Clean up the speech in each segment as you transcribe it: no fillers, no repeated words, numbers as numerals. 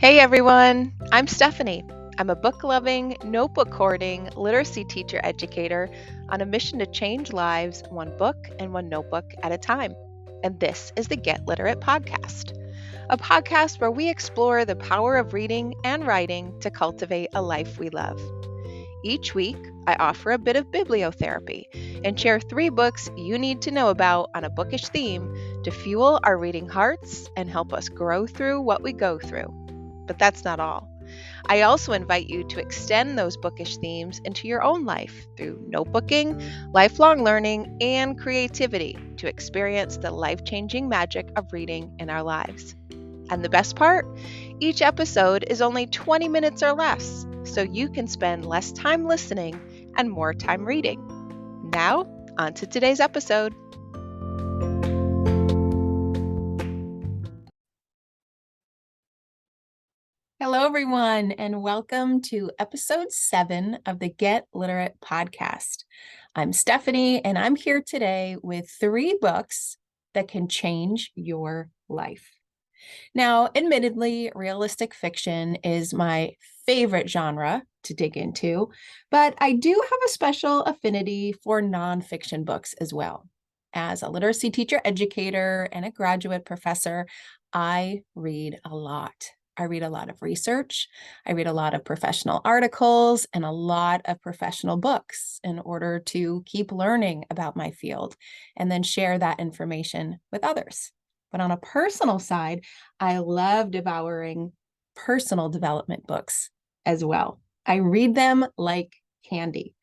Hey everyone, I'm Stephanie. I'm a book loving, notebook hoarding literacy teacher educator on a mission to change lives one book and one notebook at a time. And this is the Get Literate podcast, a podcast where we explore the power of reading and writing to cultivate a life we love. Each week, I offer a bit of bibliotherapy and share 3 books you need to know about on a bookish theme to fuel our reading hearts and help us grow through what we go through. But that's not all. I also invite you to extend those bookish themes into your own life through notebooking, lifelong learning, and creativity to experience the life-changing magic of reading in our lives. And the best part? Each episode is only 20 minutes or less, so you can spend less time listening and more time reading. Now, on to today's episode. Hello, everyone, and welcome to episode 7 of the Get Literate podcast. I'm Stephanie, and I'm here today with 3 books that can change your life. Now, admittedly, realistic fiction is my favorite genre to dig into, but I do have a special affinity for nonfiction books as well. As a literacy teacher educator and a graduate professor, I read a lot. I read a lot of research. I read a lot of professional articles and a lot of professional books in order to keep learning about my field and then share that information with others. But on a personal side, I love devouring personal development books as well. I read them like candy.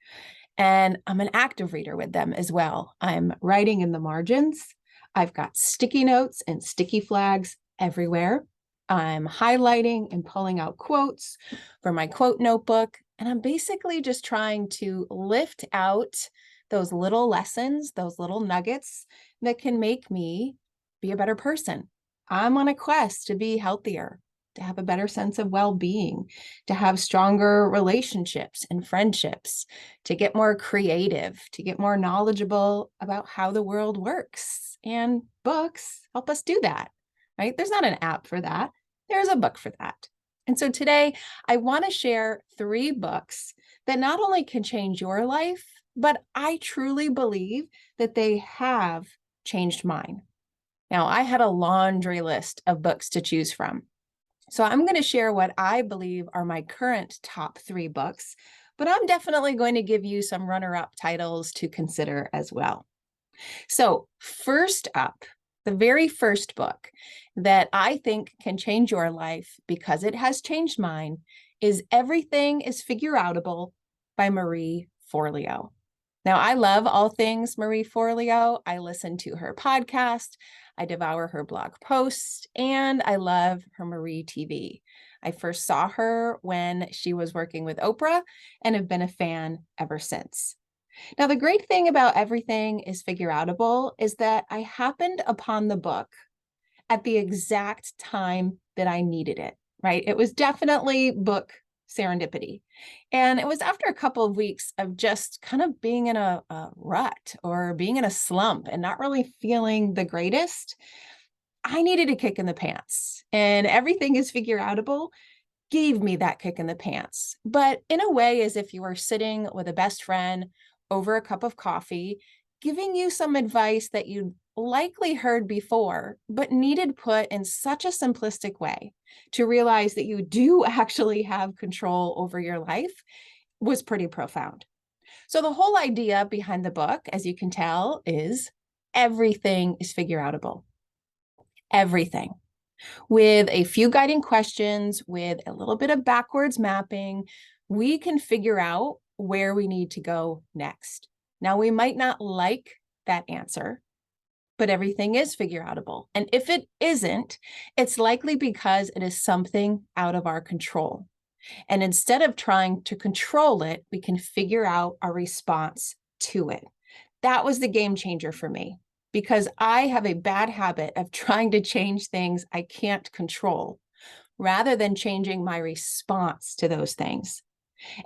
And I'm an active reader with them as well. I'm writing in the margins. I've got sticky notes and sticky flags everywhere. I'm highlighting and pulling out quotes for my quote notebook. And I'm basically just trying to lift out those little lessons, those little nuggets that can make me be a better person. I'm on a quest to be healthier, to have a better sense of well-being, to have stronger relationships and friendships, to get more creative, to get more knowledgeable about how the world works. And books help us do that, right? There's not an app for that. There's a book for that. And so today I want to share 3 books that not only can change your life, but I truly believe that they have changed mine. Now, I had a laundry list of books to choose from. So I'm going to share what I believe are my current top 3 books, but I'm definitely going to give you some runner-up titles to consider as well. So first up, the very first book that I think can change your life because it has changed mine is Everything is Figureoutable by Marie Forleo. Now, I love all things Marie Forleo. I listen to her podcast, I devour her blog posts, and I love her Marie TV. I first saw her when she was working with Oprah and have been a fan ever since. Now, the great thing about Everything is Figureoutable is that I happened upon the book at the exact time that I needed it, right? It was definitely book serendipity. And it was after a couple of weeks of just kind of being in a rut or being in a slump and not really feeling the greatest. I needed a kick in the pants, and Everything is Figureoutable gave me that kick in the pants, but in a way as if you were sitting with a best friend over a cup of coffee, giving you some advice that you likely heard before, but needed put in such a simplistic way to realize that you do actually have control over your life was pretty profound. So the whole idea behind the book, as you can tell, is everything is figureoutable. Everything. With a few guiding questions, with a little bit of backwards mapping, we can figure out where we need to go next. Now, we might not like that answer, but everything is figureoutable. And if it isn't, it's likely because it is something out of our control. And instead of trying to control it, we can figure out a response to it. That was the game changer for me, because I have a bad habit of trying to change things I can't control rather than changing my response to those things.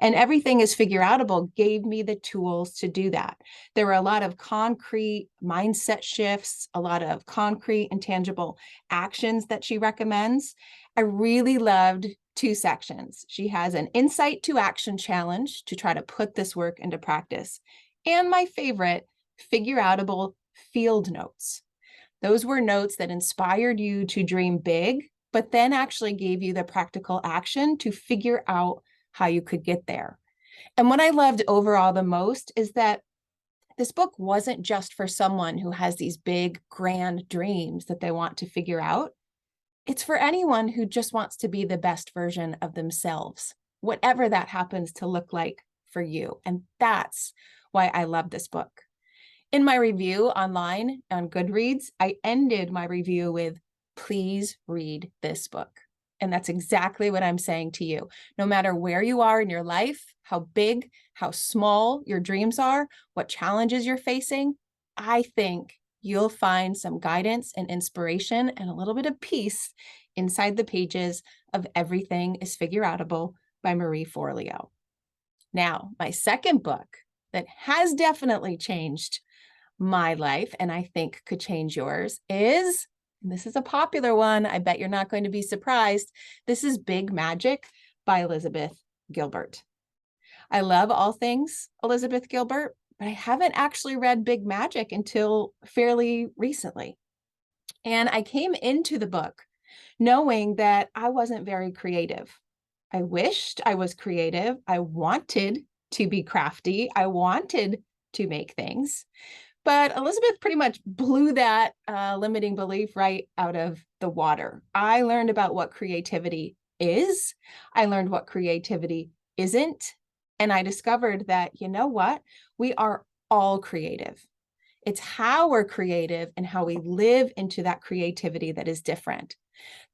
And Everything is Figure Outable gave me the tools to do that. There were a lot of concrete mindset shifts, a lot of concrete and tangible actions that she recommends. I really loved two sections. She has an insight to action challenge to try to put this work into practice. And my favorite, Figure Outable field notes. Those were notes that inspired you to dream big, but then actually gave you the practical action to figure out how you could get there. And what I loved overall the most is that this book wasn't just for someone who has these big, grand dreams that they want to figure out. It's for anyone who just wants to be the best version of themselves, whatever that happens to look like for you. And that's why I love this book. In my review online on Goodreads, I ended my review with, please read this book. And that's exactly what I'm saying to you. No matter where you are in your life, how big, how small your dreams are, what challenges you're facing, I think you'll find some guidance and inspiration and a little bit of peace inside the pages of Everything is Figure Outable by Marie Forleo. Now, my second book that has definitely changed my life, and I think could change yours, is, and this is a popular one, I bet you're not going to be surprised, this is Big Magic by Elizabeth Gilbert. I love all things Elizabeth Gilbert, but I haven't actually read Big Magic until fairly recently. And I came into the book knowing that I wasn't very creative. I wished I was creative. I wanted to be crafty. I wanted to make things. But Elizabeth pretty much blew that limiting belief right out of the water. I learned about what creativity is. I learned what creativity isn't. And I discovered that, you know what? We are all creative. It's how we're creative and how we live into that creativity that is different.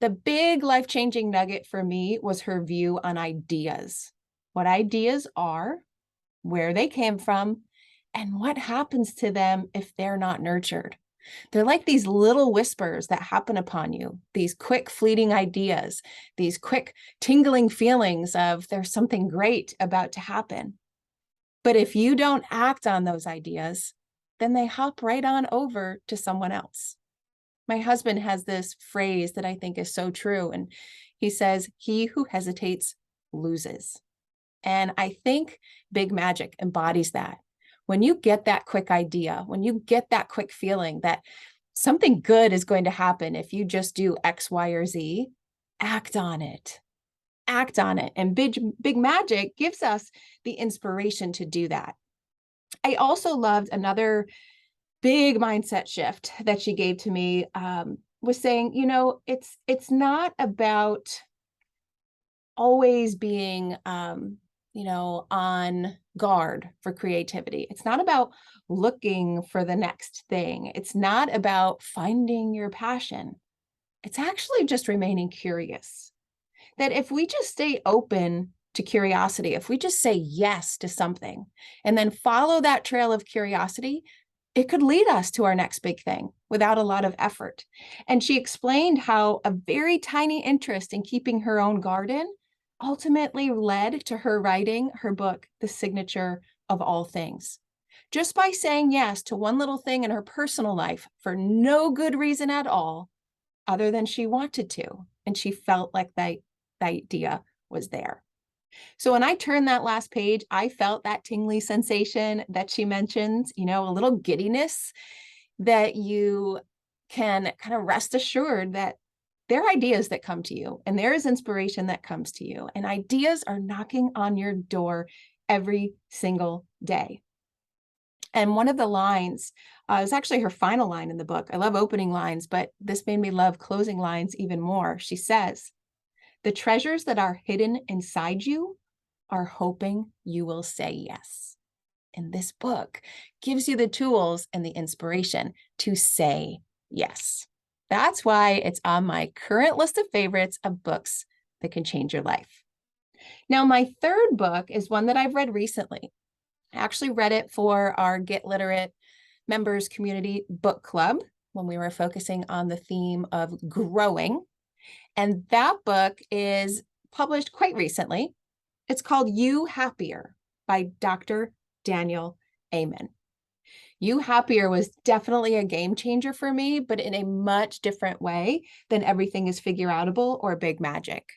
The big life-changing nugget for me was her view on ideas. What ideas are, where they came from, and what happens to them if they're not nurtured. They're like these little whispers that happen upon you, these quick fleeting ideas, these quick tingling feelings of there's something great about to happen. But if you don't act on those ideas, then they hop right on over to someone else. My husband has this phrase that I think is so true. And he says, he who hesitates loses. And I think Big Magic embodies that. When you get that quick idea, when you get that quick feeling that something good is going to happen if you just do X, Y, or Z, act on it. Act on it. And Big Magic gives us the inspiration to do that. I also loved another big mindset shift that she gave to me, was saying, it's not about always being, on guard for creativity. It's not about looking for the next thing. It's not about finding your passion. It's actually just remaining curious. That if we just stay open to curiosity, if we just say yes to something and then follow that trail of curiosity, it could lead us to our next big thing without a lot of effort. And she explained how a very tiny interest in keeping her own garden ultimately led to her writing her book, The Signature of All Things. Just by saying yes to one little thing in her personal life for no good reason at all, other than she wanted to, and she felt like the idea was there. So when I turned that last page, I felt that tingly sensation that she mentions, a little giddiness that you can kind of rest assured that there are ideas that come to you and there is inspiration that comes to you, and ideas are knocking on your door every single day. And one of the lines is actually her final line in the book. I love opening lines, but this made me love closing lines even more. She says, "The treasures that are hidden inside you are hoping you will say yes." And this book gives you the tools and the inspiration to say yes. That's why it's on my current list of favorites of books that can change your life. Now, my third book is one that I've read recently. I actually read it for our Get Literate members community book club when we were focusing on the theme of growing. And that book is published quite recently. It's called You Happier by Dr. Daniel Amen. You Happier was definitely a game changer for me, but in a much different way than Everything is Figure Outable or Big Magic.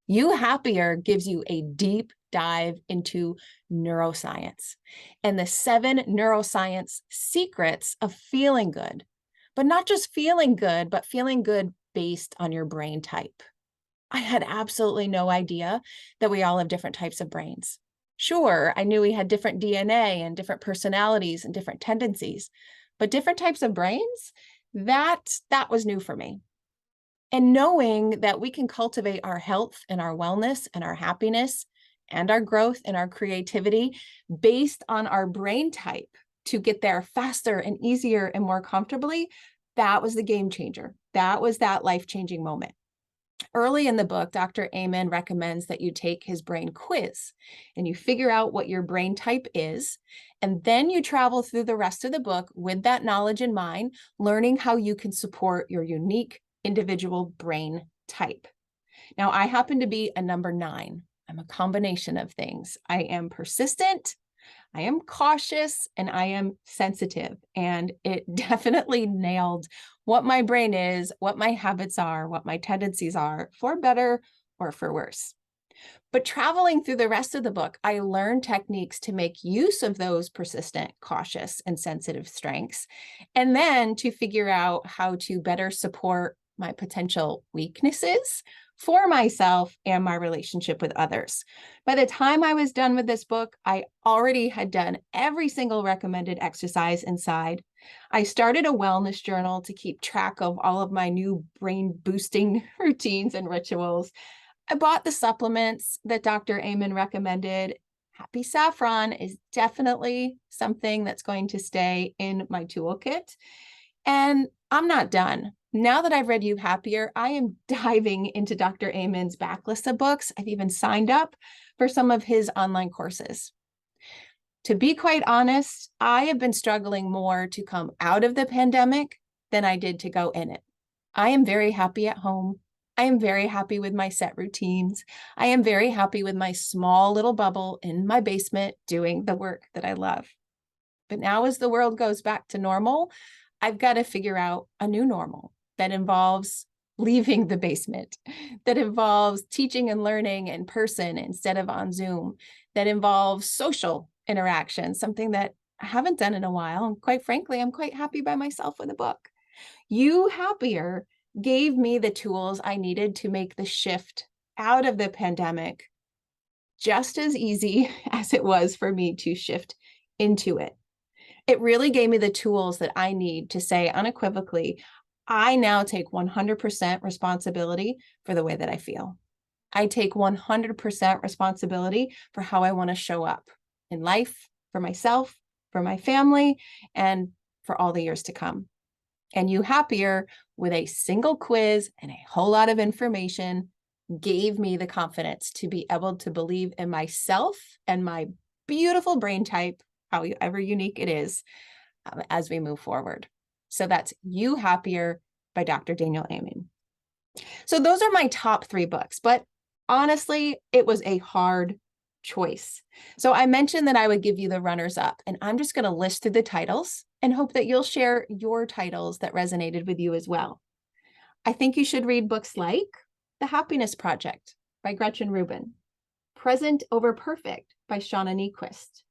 You Happier gives you a deep dive into neuroscience and the 7 neuroscience secrets of feeling good, but not just feeling good, but feeling good based on your brain type. I had absolutely no idea that we all have different types of brains. Sure, I knew we had different DNA and different personalities and different tendencies, but different types of brains, that was new for me. And knowing that we can cultivate our health and our wellness and our happiness and our growth and our creativity based on our brain type to get there faster and easier and more comfortably, that was the game changer. That was that life-changing moment. Early in the book, Dr. Amen recommends that you take his brain quiz and you figure out what your brain type is. And then you travel through the rest of the book with that knowledge in mind, learning how you can support your unique individual brain type. Now, I happen to be a number 9. I'm a combination of things. I am persistent, I am cautious, and I am sensitive. And it definitely nailed what my brain is, what my habits are, what my tendencies are, for better or for worse. But traveling through the rest of the book, I learned techniques to make use of those persistent, cautious, and sensitive strengths, and then to figure out how to better support my potential weaknesses for myself and my relationship with others. By the time I was done with this book, I already had done every single recommended exercise inside. I started a wellness journal to keep track of all of my new brain boosting routines and rituals. I bought the supplements that Dr. Amen recommended. Happy Saffron is definitely something that's going to stay in my toolkit. And I'm not done. Now that I've read You Happier, I am diving into Dr. Amen's backlist of books. I've even signed up for some of his online courses. To be quite honest, I have been struggling more to come out of the pandemic than I did to go in it. I am very happy at home. I am very happy with my set routines. I am very happy with my small little bubble in my basement doing the work that I love. But now as the world goes back to normal, I've got to figure out a new normal that involves leaving the basement, that involves teaching and learning in person instead of on Zoom, that involves social interaction, something that I haven't done in a while. And quite frankly, I'm quite happy by myself with the book. You Happier gave me the tools I needed to make the shift out of the pandemic just as easy as it was for me to shift into it. It really gave me the tools that I need to say unequivocally, I now take 100% responsibility for the way that I feel. I take 100% responsibility for how I want to show up in life, for myself, for my family, and for all the years to come. And You Happier, with a single quiz and a whole lot of information, gave me the confidence to be able to believe in myself and my beautiful brain type, however unique it is, as we move forward. So that's You Happier by Dr. Daniel Amen. So those are my top 3 books, but honestly, it was a hard choice. So I mentioned that I would give you the runners up, and I'm just going to list through the titles and hope that you'll share your titles that resonated with you as well. I think you should read books like The Happiness Project by Gretchen Rubin, Present Over Perfect by Shauna Niequist,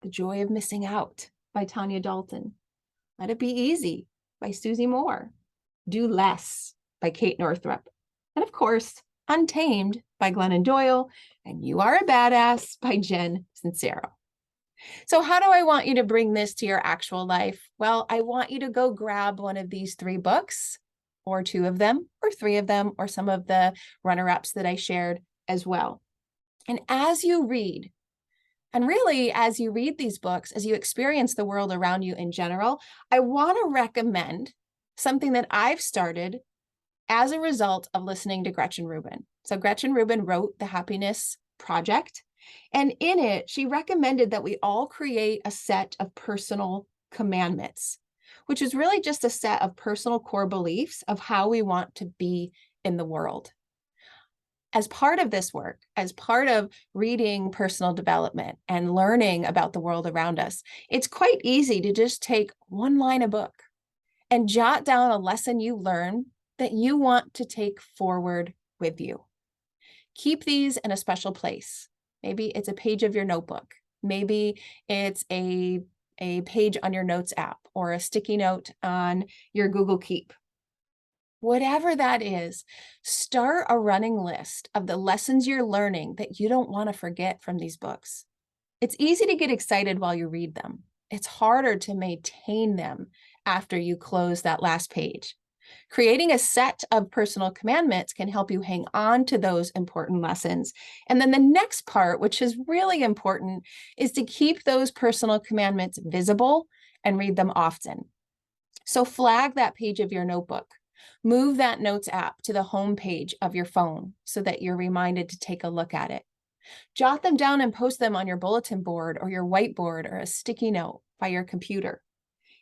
The Joy of Missing Out by Tanya Dalton, Let It Be Easy by Susie Moore, Do Less by Kate Northrup, and of course, Untamed by Glennon Doyle, and You Are a Badass by Jen Sincero. So how do I want you to bring this to your actual life? Well, I want you to go grab one of these 3 books, or 2 of them, or 3 of them, or some of the runner-ups that I shared as well. And as you read, and really, as you read these books, as you experience the world around you in general, I want to recommend something that I've started as a result of listening to Gretchen Rubin. So Gretchen Rubin wrote The Happiness Project, and in it, she recommended that we all create a set of personal commandments, which is really just a set of personal core beliefs of how we want to be in the world. As part of this work, as part of reading personal development and learning about the world around us, it's quite easy to just take one line of book and jot down a lesson you learn that you want to take forward with you. Keep these in a special place. Maybe it's a page of your notebook. Maybe it's a page on your notes app or a sticky note on your Google Keep. Whatever that is, start a running list of the lessons you're learning that you don't want to forget from these books. It's easy to get excited while you read them. It's harder to maintain them after you close that last page. Creating a set of personal commandments can help you hang on to those important lessons. And then the next part, which is really important, is to keep those personal commandments visible and read them often. So flag that page of your notebook. Move that notes app to the home page of your phone so that you're reminded to take a look at it. Jot them down and post them on your bulletin board or your whiteboard or a sticky note by your computer.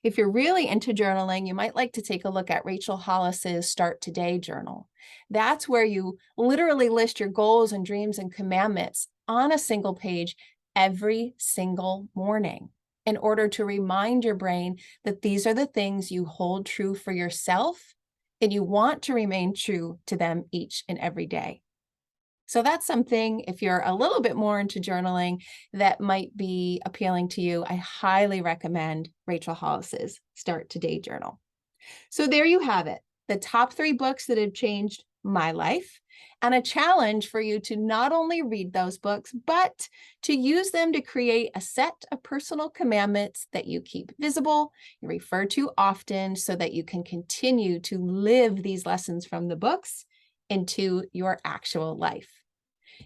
If you're really into journaling, you might like to take a look at Rachel Hollis's Start Today journal. That's where you literally list your goals and dreams and commandments on a single page every single morning in order to remind your brain that these are the things you hold true for yourself and you want to remain true to them each and every day. So that's something, if you're a little bit more into journaling, that might be appealing to you. I highly recommend Rachel Hollis's Start Today journal. So there you have it, the top 3 books that have changed my life, and a challenge for you to not only read those books, but to use them to create a set of personal commandments that you keep visible, you refer to often, so that you can continue to live these lessons from the books into your actual life.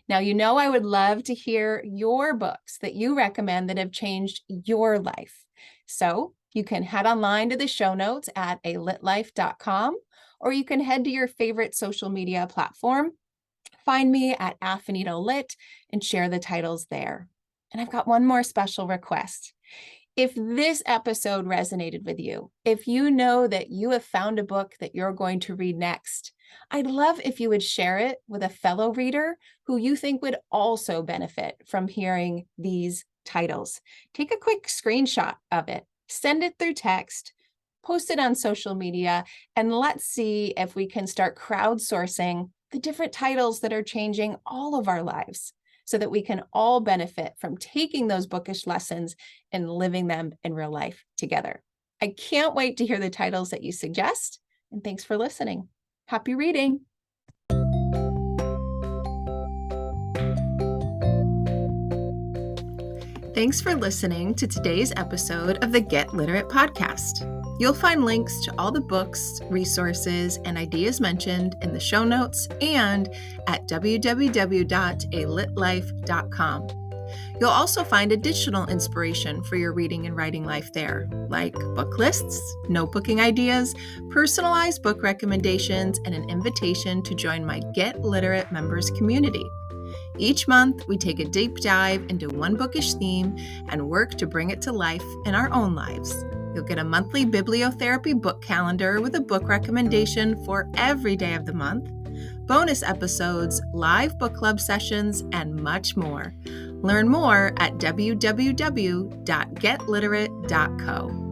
Now, you know, I would love to hear your books that you recommend that have changed your life. So you can head online to the show notes at alitlife.com, or you can head to your favorite social media platform. Find me at Affinito Lit and share the titles there. And I've got one more special request. If this episode resonated with you, if you know that you have found a book that you're going to read next, I'd love if you would share it with a fellow reader who you think would also benefit from hearing these titles. Take a quick screenshot of it, send it through text, post it on social media, and let's see if we can start crowdsourcing the different titles that are changing all of our lives so that we can all benefit from taking those bookish lessons and living them in real life together. I can't wait to hear the titles that you suggest, and thanks for listening. Happy reading. Thanks for listening to today's episode of the Get Literate podcast. You'll find links to all the books, resources, and ideas mentioned in the show notes and at www.alitlife.com. You'll also find additional inspiration for your reading and writing life there, like book lists, notebooking ideas, personalized book recommendations, and an invitation to join my Get Literate members community. Each month, we take a deep dive into one bookish theme and work to bring it to life in our own lives. You'll get a monthly bibliotherapy book calendar with a book recommendation for every day of the month, bonus episodes, live book club sessions, and much more. Learn more at www.getliterate.co.